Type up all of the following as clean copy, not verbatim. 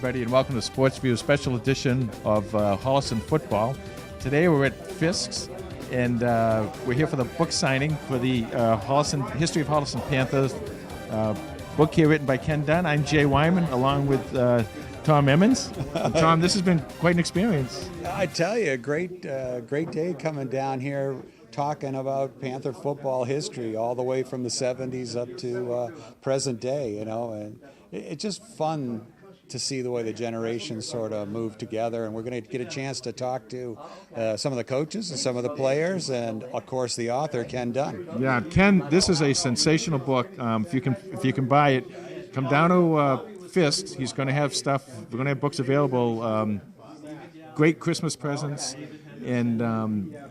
everybody, and welcome to SporTView special edition of Holliston football. Today we're at Fiske's, and we're here for the book signing for the History of Holliston Panthers book here written by Ken Dunn. I'm Jay Wyman, along with Tom Emmons. And Tom, this has been quite an experience. I tell you, great day coming down here, talking about Panther football history all the way from the 70s up to present day, and it's just fun to see the way the generations sort of move together, and we're going to get a chance to talk to some of the coaches and some of the players, and of course the author Ken Dunn. Yeah, Ken, this is a sensational book. If you can buy it, come down to Fiske. He's going to have stuff. We're going to have books available. Great Christmas presents, and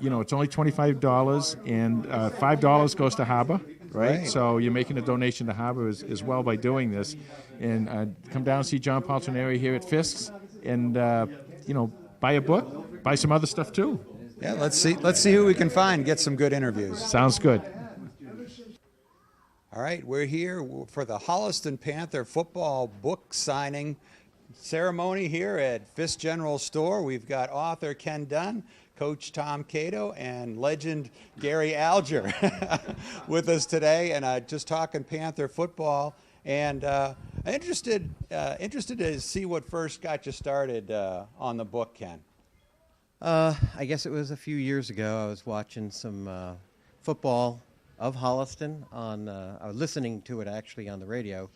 it's only $25, and $5 goes to Harbor. Right, so you're making a donation to Harbor as well by doing this, and come down and see John Paltrineri here at Fiske's, and buy a book, buy some other stuff too. Yeah, let's see who we can find, get some good interviews. Sounds good. All right, we're here for the Holliston Panther football book signing ceremony here at Fiske General Store. We've got author Ken Dunn, Coach Tom Cato, and legend Gary Alger with us today, and just talking Panther football. And I'm interested to see what first got you started on the book, Ken. I guess it was a few years ago. I was watching some football of Holliston I was listening to it actually on the radio,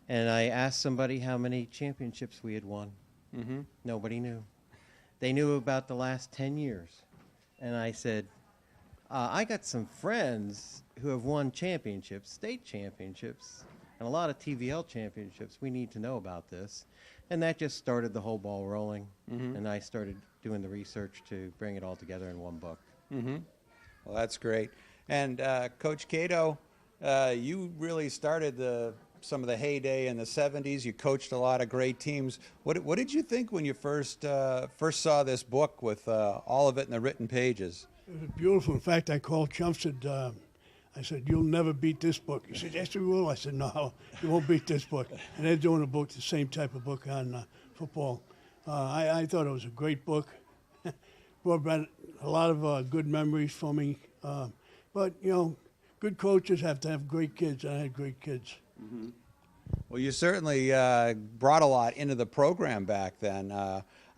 and I asked somebody how many championships we had won. Mm-hmm. Nobody knew. They knew about the last 10 years. And I said, I got some friends who have won championships, state championships, and a lot of TVL championships. We need to know about this. And that just started the whole ball rolling. Mm-hmm. And I started doing the research to bring it all together in one book. Mm-hmm. Well, that's great. And Coach Cato, you really started some of the heyday in the 70s. You coached a lot of great teams. What did you think when you first saw this book with all of it in the written pages? It was beautiful. In fact, I called Chump, I said, "You'll never beat this book." He said, "Yes, we will." I said, "No, you won't beat this book." And they're doing a book, the same type of book on football. I thought it was a great book. Brought back a lot of good memories for me. But, good coaches have to have great kids. I had great kids. Mm-hmm. Well, you certainly brought a lot into the program back then.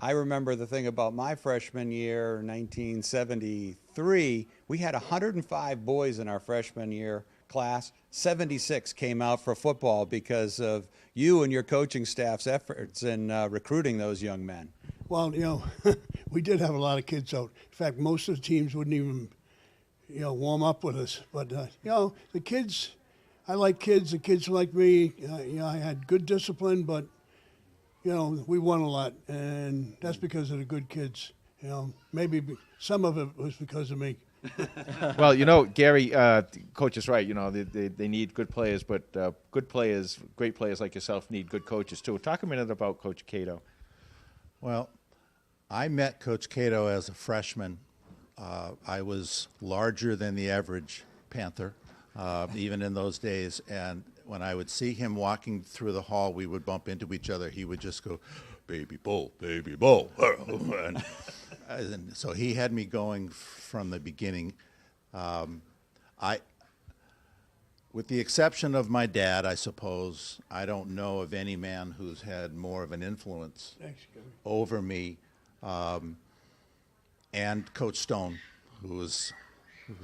I remember the thing about my freshman year, 1973, we had 105 boys in our freshman year class. 76 came out for football because of you and your coaching staff's efforts in recruiting those young men. Well, we did have a lot of kids out. In fact, most of the teams wouldn't even, warm up with us. But, the kids... I like kids. The kids like me. I had good discipline, but we won a lot, and that's because of the good kids. Maybe some of it was because of me. Well, Gary, coach is right. They need good players, but good players, great players like yourself, need good coaches too. Talk a minute about Coach Cato. Well, I met Coach Cato as a freshman. I was larger than the average Panther. Even in those days, and when I would see him walking through the hall, we would bump into each other. He would just go, "Baby bull, baby bull," and so he had me going from the beginning. With the exception of my dad, I suppose, I don't know of any man who's had more of an influence over me, and Coach Stone, who was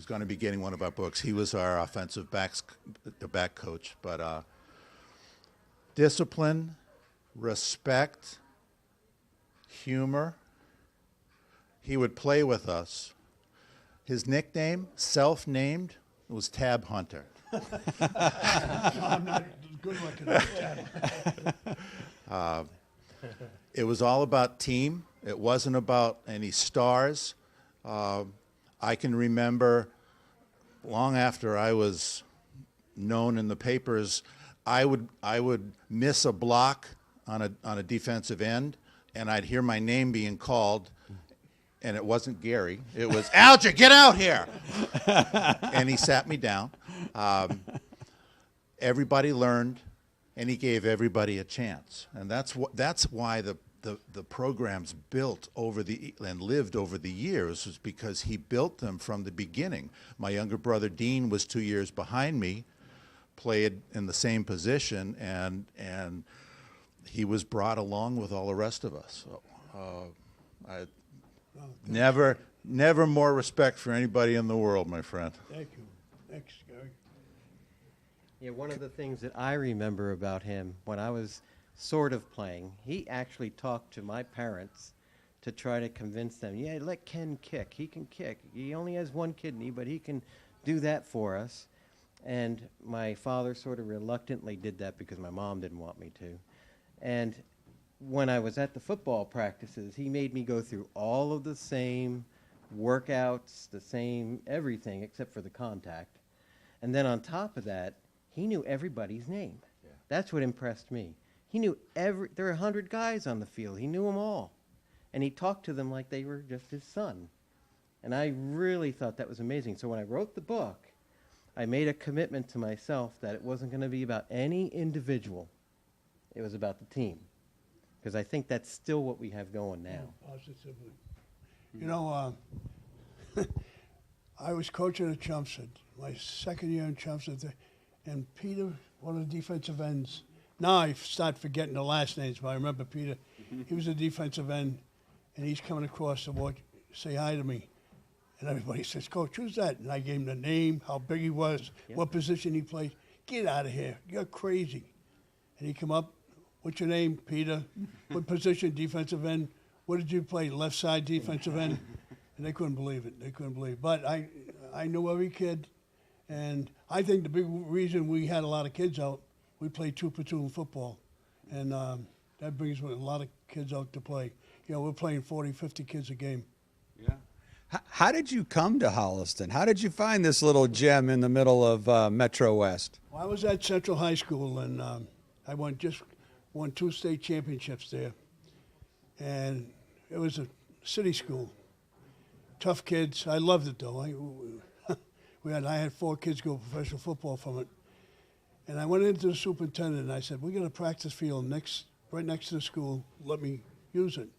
going to be getting one of our books. He was our offensive back coach. But discipline, respect, humor. He would play with us. His nickname, self-named, was Tab Hunter. I'm not good looking at Tab. It was all about team. It wasn't about any stars. I can remember long after I was known in the papers, I would miss a block on a defensive end, and I'd hear my name being called, and it wasn't Gary. It was, "Alger, get out here!" And he sat me down. Everybody learned, and he gave everybody a chance. And that's why the programs built and lived over the years, was because he built them from the beginning. My younger brother Dean was 2 years behind me, played in the same position, and he was brought along with all the rest of us. So I never more respect for anybody in the world, my friend. Thank you. Thanks, Gary. Yeah, one of the things that I remember about him when I was sort of playing, he actually talked to my parents to try to convince them, yeah, let Ken kick. He can kick. He only has one kidney, but he can do that for us. And my father sort of reluctantly did that because my mom didn't want me to. And when I was at the football practices, he made me go through all of the same workouts, the same everything except for the contact. And then on top of that, he knew everybody's name. Yeah. That's what impressed me. He knew there were 100 guys on the field. He knew them all. And he talked to them like they were just his son. And I really thought that was amazing. So when I wrote the book, I made a commitment to myself that it wasn't going to be about any individual. It was about the team. Because I think that's still what we have going now. Positively. You know, I was coaching at Chelmsford, my second year in Chelmsford, and Peter, one of the defensive ends. Now I start forgetting the last names, but I remember Peter. He was a defensive end, and he's coming across to say hi to me. And everybody says, Coach, who's that? And I gave him the name, how big he was, what position he played. Get out of here. You're crazy. And he come up, what's your name? Peter. What position? Defensive end. What did you play? Left side defensive end. And they couldn't believe it. They couldn't believe it. But I knew every kid. And I think the big reason we had a lot of kids out, we played 2-platoon football. And that brings a lot of kids out to play. You know, we're playing 40, 50 kids a game. Yeah. How did you come to Holliston? How did you find this little gem in the middle of Metro West? Well, I was at Central High School, and I won 2 state championships there. And it was a city school. Tough kids. I loved it, though. I had 4 kids go professional football from it. And I went into the superintendent, and I said, we got a practice field right next to the school. Let me use it.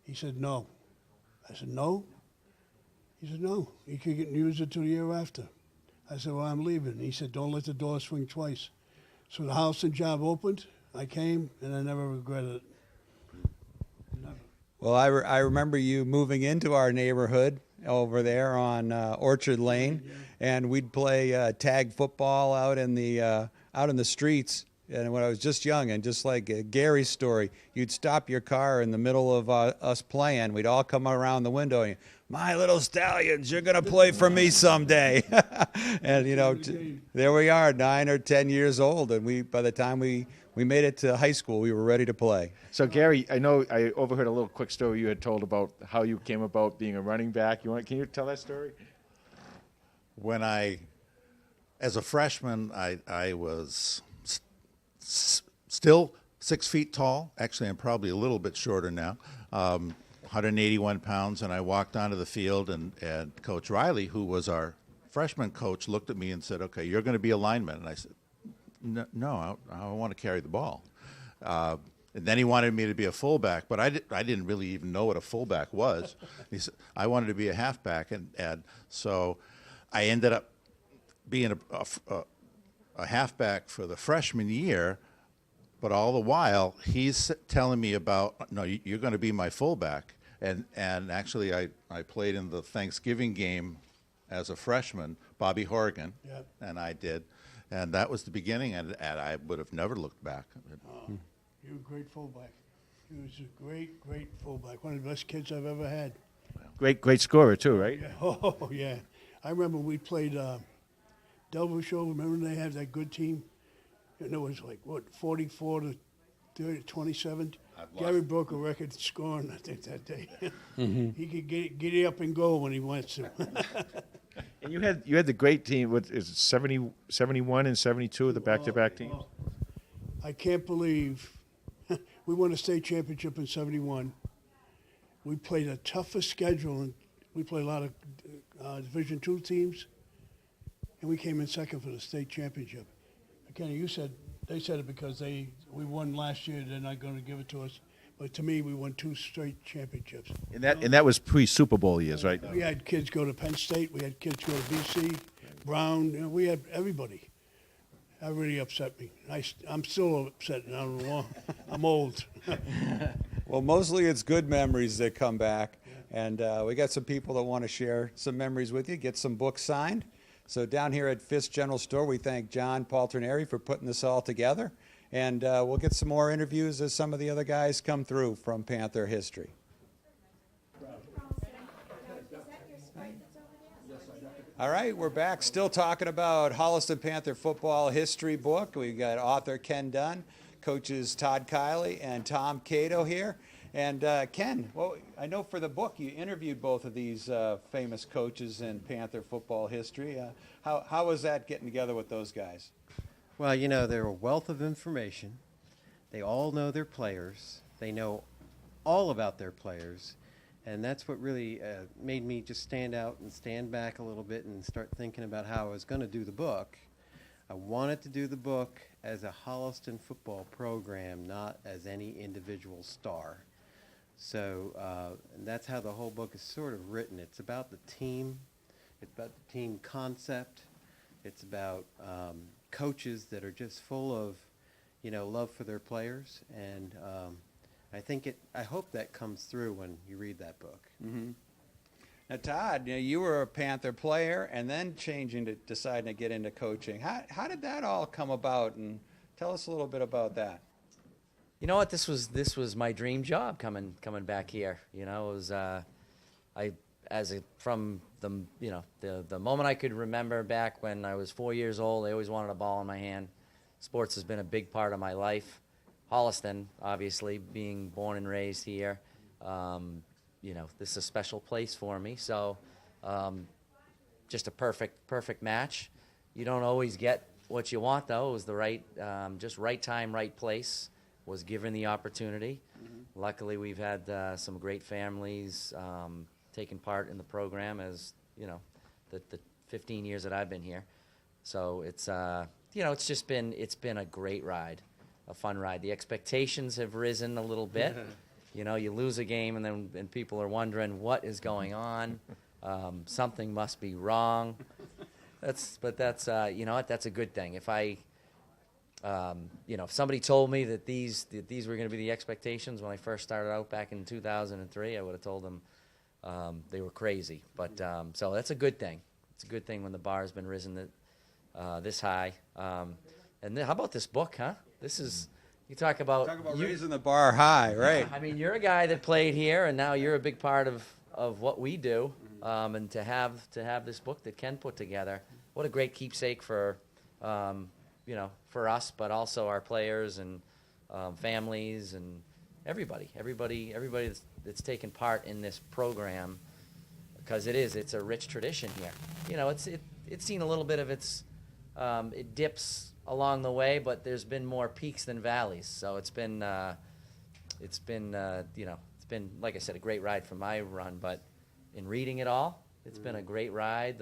He said, no. I said, no? He said, no. You can use it till the year after. I said, well, I'm leaving. He said, don't let the door swing twice. So the Holliston job opened. I came, and I never regretted it. Never. Well, I remember you moving into our neighborhood over there on Orchard Lane, and we'd play tag football out in the streets. And when I was just young, and just like Gary's story, you'd stop your car in the middle of us playing. We'd all come around the window and, my little stallions, you're going to play for me someday. And, you know, there we are, 9 or 10 years old. And by the time we made it to high school, we were ready to play. So, Gary, I know I overheard a little quick story you had told about how you came about being a running back. Can you tell that story? When as a freshman, I was still 6 feet tall. Actually, I'm probably a little bit shorter now. 181 pounds, and I walked onto the field, and Coach Riley, who was our freshman coach, looked at me and said, okay, you're going to be a lineman. And I said, no, I want to carry the ball. And then he wanted me to be a fullback, but I didn't really even know what a fullback was. He said, I wanted to be a halfback, and so I ended up being a halfback for the freshman year, but all the while he's telling me about, no, you're going to be my fullback. And actually I played in the Thanksgiving game as a freshman, Bobby Horgan, and I did. And that was the beginning, and I would have never looked back. You were a great fullback. He was a great, great fullback. One of the best kids I've ever had. Great scorer, too, right? Yeah. Oh, yeah. I remember we played Delver Show. Remember they had that good team? And it was like, 44 to 30, 27? Gary broke a record scoring, I think, that day. He could get up and go when he went to. And you had the great team. What is it, 71 and 72 of the back-to-back teams? I can't believe we won a state championship in 71. We played a tougher schedule, and we played a lot of Division II teams, and we came in second for the state championship. Kenny, you said They said it because we won last year. They're not going to give it to us. But to me, we won 2 straight championships. And that was pre-Super Bowl years, right? We had kids go to Penn State. We had kids go to BC, Brown. We had everybody. That really upset me. I'm still upset. I don't know. I'm old. Well, mostly it's good memories that come back. And we got some people that want to share some memories with you, get some books signed. So down here at Fiske General Store, we thank John Paltrineri for putting this all together. And we'll get some more interviews as some of the other guys come through from Panther history. All right, we're back still talking about Holliston Panther football history book. We've got author Ken Dunn, coaches Todd Kiley and Tom Cato here. And Ken, well, I know for the book you interviewed both of these famous coaches in Panther football history. How was that getting together with those guys? Well, you know, they're a wealth of information. They all know their players. They know all about their players. And that's what really made me just stand out and stand back a little bit and start thinking about how I was going to do the book. I wanted to do the book as a Holliston football program, not as any individual star. So and that's how the whole book is sort of written. It's about the team. It's about the team concept. It's about coaches that are just full of, you know, love for their players, and I hope that comes through when you read that book. Mm-hmm. Now, Todd, you were a Panther player, and then deciding to get into coaching. How did that all come about? And tell us a little bit about that. You know what? This was my dream job coming back here. You know, it was from the moment I could remember back when I was 4 years old, I always wanted a ball in my hand. Sports has been a big part of my life. Holliston, obviously, being born and raised here, this is a special place for me. So, just a perfect match. You don't always get what you want, though. It was the right time, right place. Was given the opportunity. Mm-hmm. Luckily, we've had some great families taking part in the program, as you know, the 15 years that I've been here. So it's it's been a great ride, a fun ride. The expectations have risen a little bit. You know, you lose a game and people are wondering what is going on. Something must be wrong. That's a good thing. If if somebody told me that these were going to be the expectations when I first started out back in 2003, I would have told them they were crazy. But so that's a good thing. It's a good thing when the bar has been risen this high. And then, how about this book, huh? This is, you talk about raising the bar high, right? I mean, you're a guy that played here, and now you're a big part of what we do. And to have this book that Ken put together, what a great keepsake for for us, but also our players and families and everybody that's taken part in this program, because it's a rich tradition here. You know, it's seen a little bit of it dips along the way, but there's been more peaks than valleys. So it's been like I said, a great ride for my run. But in reading it all, it's been a great ride.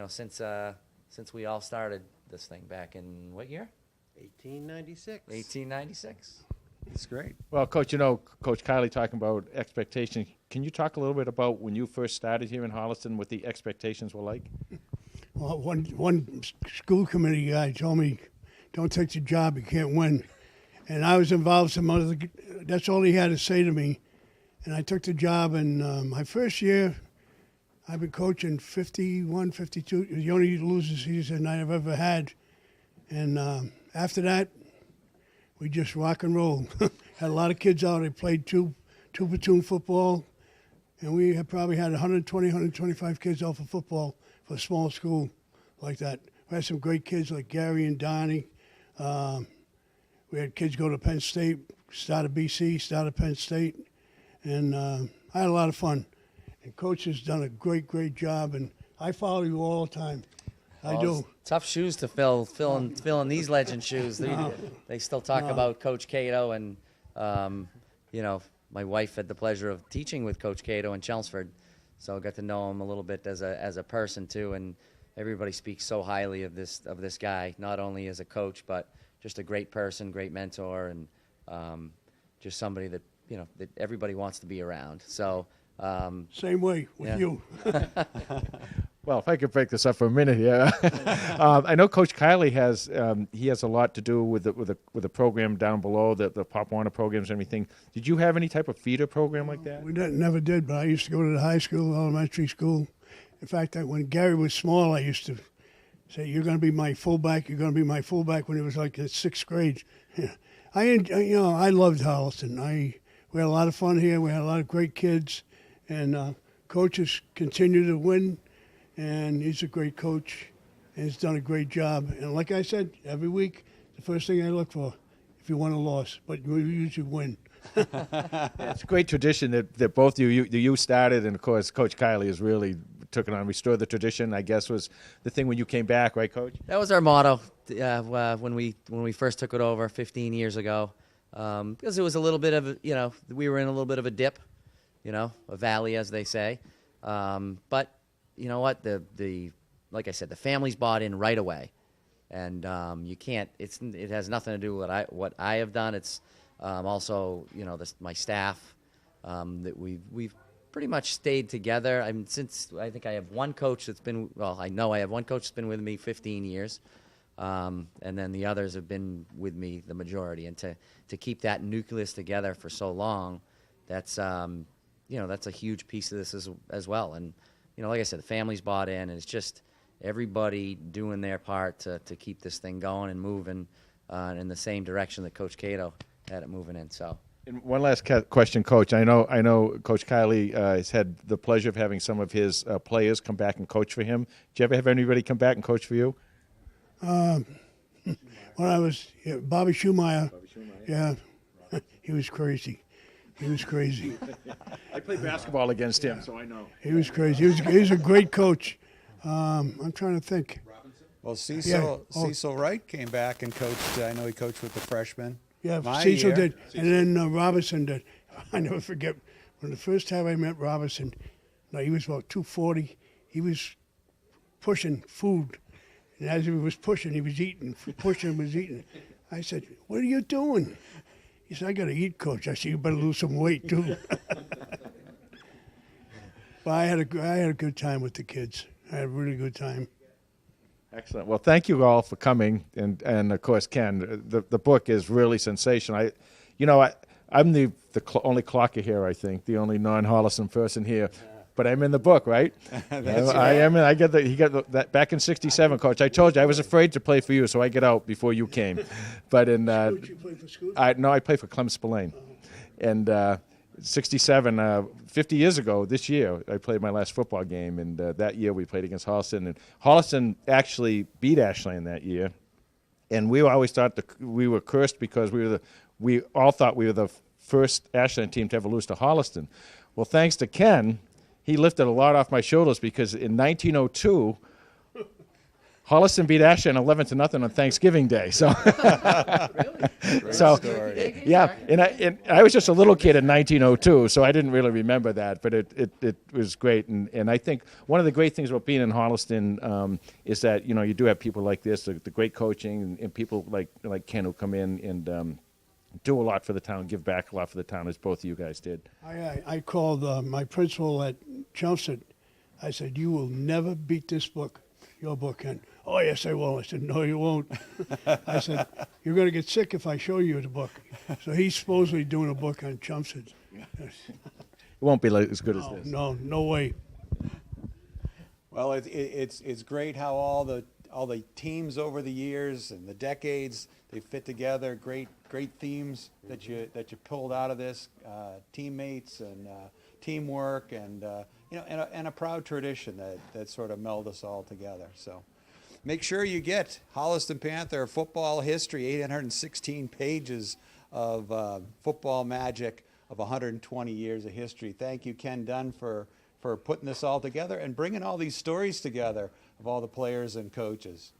Since we all started this thing back in what year? 1896. 1896. It's great. Well, Coach, Coach Kiley talking about expectations. Can you talk a little bit about when you first started here in Holliston, what the expectations were like? Well, one school committee guy told me, "Don't take the job, you can't win." And I was involved some other. That's all he had to say to me, and I took the job. And my first year, I've been coaching 51, 52. It was the only losing season I've ever had. And after that, we just rock and roll. Had a lot of kids out. They played two platoon football, and we had probably had 120, 125 kids out for football for a small school like that. We had some great kids like Gary and Donnie. We had kids go to Penn State, started BC, started Penn State, and I had a lot of fun. And Coach has done a great job, and I follow you all the time. I do. Tough shoes to fill in these legend shoes. They still talk about Coach Cato, and my wife had the pleasure of teaching with Coach Cato in Chelmsford, so I got to know him a little bit as a person too. And everybody speaks so highly of this guy, not only as a coach but just a great person, great mentor, and just somebody that that everybody wants to be around. So Same way with Yeah. you. Well, if I could break this up for a minute here, I know Coach Kiley has he has a lot to do with the program down below, the Pop Warner programs and everything. Did you have any type of feeder program like that? We never did, but I used to go to the high school, elementary school. In fact, when Gary was small, I used to say, "You're going to be my fullback. You're going to be my fullback." When he was like in sixth grade, I loved Holliston. We had a lot of fun here. We had a lot of great kids, and coaches continue to win. And he's a great coach, and he's done a great job. And like I said, every week, the first thing I look for, if you won or lost, but you usually win. It's a great tradition that both you started, and of course Coach Kiley has really took it on. Restore the tradition, I guess, was the thing when you came back, right, Coach? that was our motto when we first took it over 15 years ago, because it was a little bit of we were in a little bit of a dip, a valley, as they say, but. You know what? The like I said, the family's bought in right away, and you can't. It has nothing to do with what I have done. It's also my staff that we've pretty much stayed together. I mean, since I think I have one coach that's been I know I have one coach that's been with me 15 years, and then the others have been with me the majority. And to keep that nucleus together for so long, that's that's a huge piece of this as well. And like I said, the family's bought in, and it's just everybody doing their part to keep this thing going and moving in the same direction that Coach Cato had it moving in. So. And one last question, Coach. I know Coach Kiley has had the pleasure of having some of his players come back and coach for him. Did you ever have anybody come back and coach for you? When I was Bobby Schumacher, yeah, he was crazy. He was crazy. I played basketball against him, so I know. He was crazy. He was a great coach. I'm trying to think. Well, Cecil, Yeah. Cecil Wright came back and coached. I know he coached with the freshmen. Yeah, My Cecil year. did, and then Robinson did. I never forget when the first time I met Robinson. He was about 240. He was pushing food, and as he was pushing, he was eating. Pushing, was eating. I said, "What are you doing?" He said, "I got to eat, Coach." I said, "You better lose some weight too." But I had a good time with the kids. I had a really good time. Excellent. Well, thank you all for coming, and of course, Ken, the book is really sensational. I'm the only clocker here, I think, the only non-Holliston person here. But I'm in the book, right? I am. I get that. He got that back in '67, Coach. I told you I was afraid to play for you, so I get out before you came. But in Scoot, you play for Scoot? I play for Clem Spillane, and '67, 50 years ago this year, I played my last football game, and that year we played against Holliston, and Holliston actually beat Ashland that year, and we always thought we were cursed because we all thought we were the first Ashland team to ever lose to Holliston. Well, thanks to Ken. He lifted a lot off my shoulders because in 1902, Holliston beat Ashland 11-0 on Thanksgiving Day. So, Story. yeah, and I was just a little kid in 1902, so I didn't really remember that, but it was great. And I think one of the great things about being in Holliston is that you do have people like this, the great coaching, and people like Ken who come in and do a lot for the town, give back a lot for the town, as both of you guys did. I called my principal at Chelmsford. I said, "You will never beat this book, your book." And, "Oh, yes, I will." I said, "No, you won't." I said, "You're going to get sick if I show you the book." So he's supposedly doing a book on Chelmsford. It won't be as good as this. No way. Well, it's great how all the teams over the years and the decades, they fit together. Great themes that you pulled out of this, teammates and teamwork, and and a proud tradition that sort of meld us all together. So make sure you get Holliston Panther Football History, 816 pages of football magic of 120 years of history. Thank you, Ken Dunn, for putting this all together and bringing all these stories together of all the players and coaches.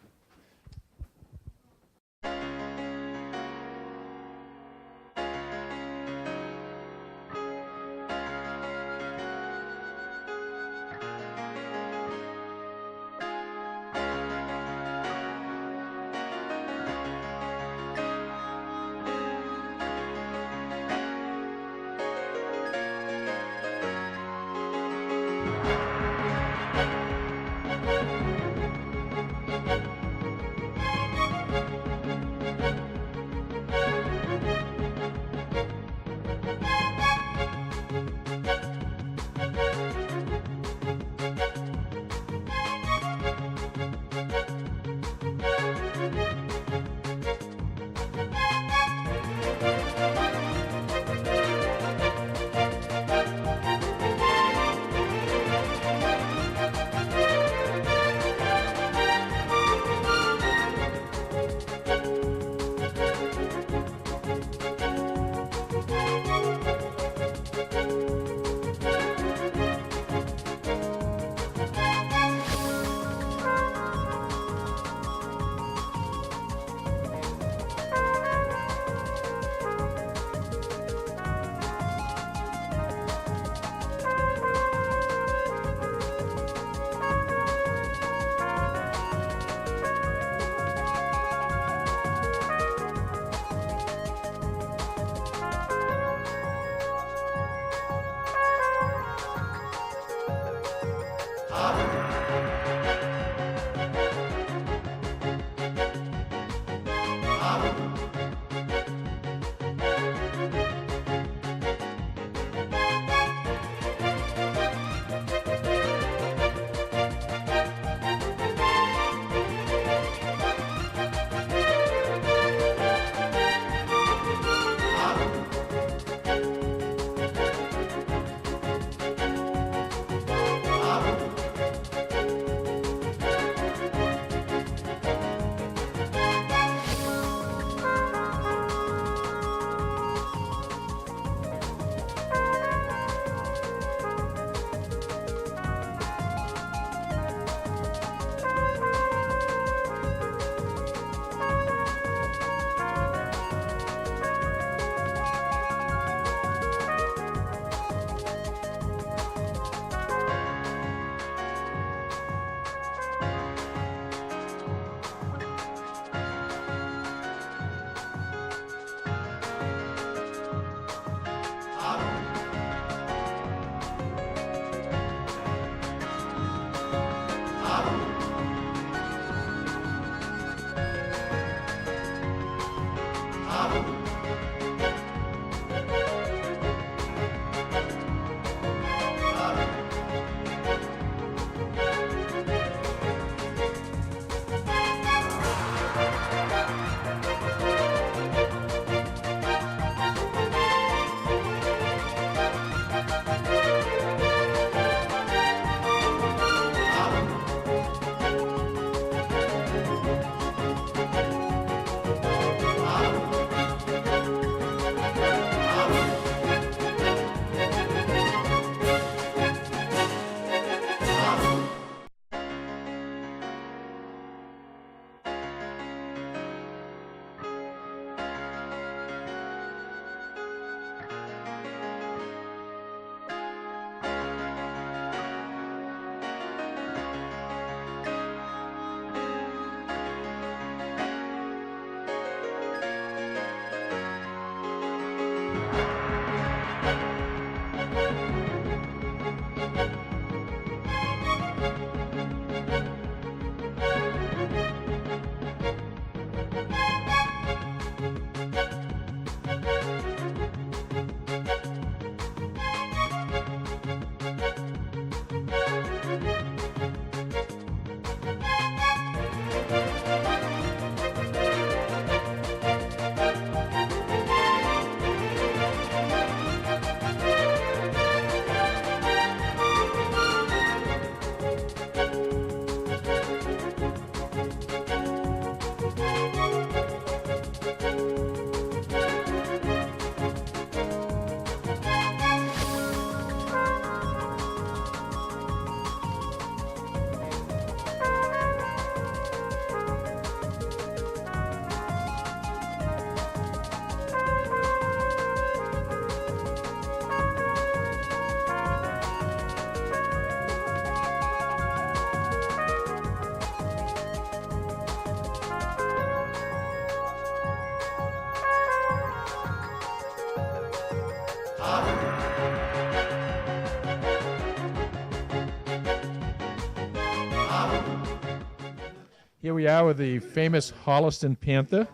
Here we are with the famous Holliston Panther.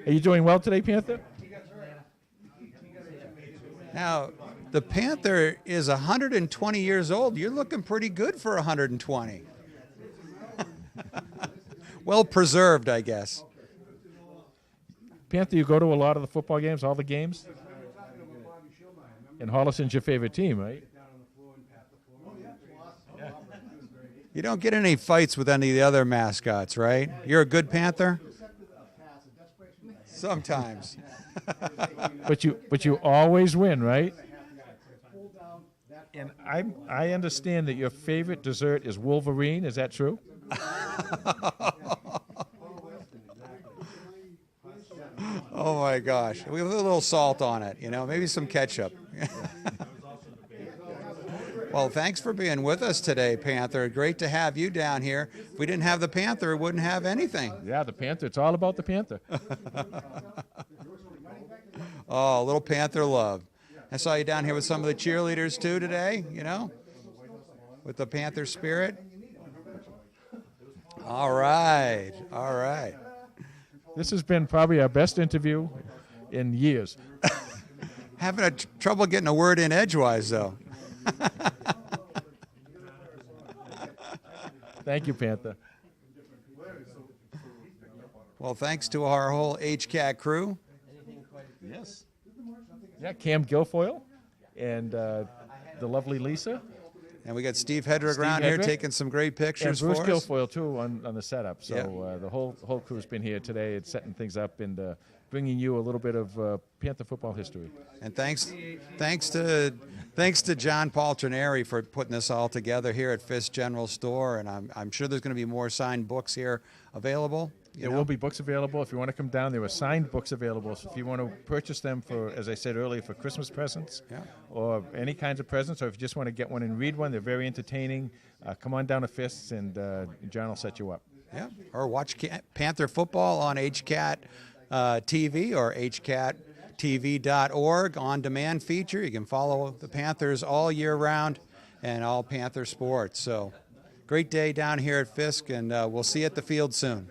Are you doing well today, Panther? Now, the Panther is 120 years old. You're looking pretty good for 120. Well preserved, I guess. Panther, you go to a lot of the football games, all the games? And Holliston's your favorite team, right? You don't get any fights with any of the other mascots, right? You're a good Panther? Sometimes. But you always win, right? And I understand that your favorite dessert is Wolverine. Is that true? Oh my gosh. We have a little salt on it, maybe some ketchup. Well, thanks for being with us today, Panther. Great to have you down here. If we didn't have the Panther, we wouldn't have anything. Yeah, the Panther. It's all about the Panther. Oh, a little Panther love. I saw you down here with some of the cheerleaders too today, with the Panther spirit. All right, all right. This has been probably our best interview in years. Having trouble getting a word in edgewise, though. Thank you, Panther. Well, thanks to our whole HCAT crew. Yes. Yeah, Cam Guilfoyle and the lovely Lisa. And we got Steve Hedrick Steve around here Hedrick. taking some great pictures And Bruce for us. Guilfoyle, too, on the setup. So Yeah. the whole crew's been here today. It's setting things up and bringing you a little bit of Panther football history. And thanks to John Paltrineri for putting this all together here at Fiske General Store. And I'm sure there's going to be more signed books here available. There will be books available. If you want to come down, there are signed books available. So if you want to purchase them for, as I said earlier, for Christmas presents or any kinds of presents, or if you just want to get one and read one, they're very entertaining. Come on down to Fisk's and John will set you up. Yeah, or watch Panther football on HCAT TV or hcattv.org on-demand feature. You can follow the Panthers all year round and all Panther sports. So great day down here at Fiske, and we'll see you at the field soon.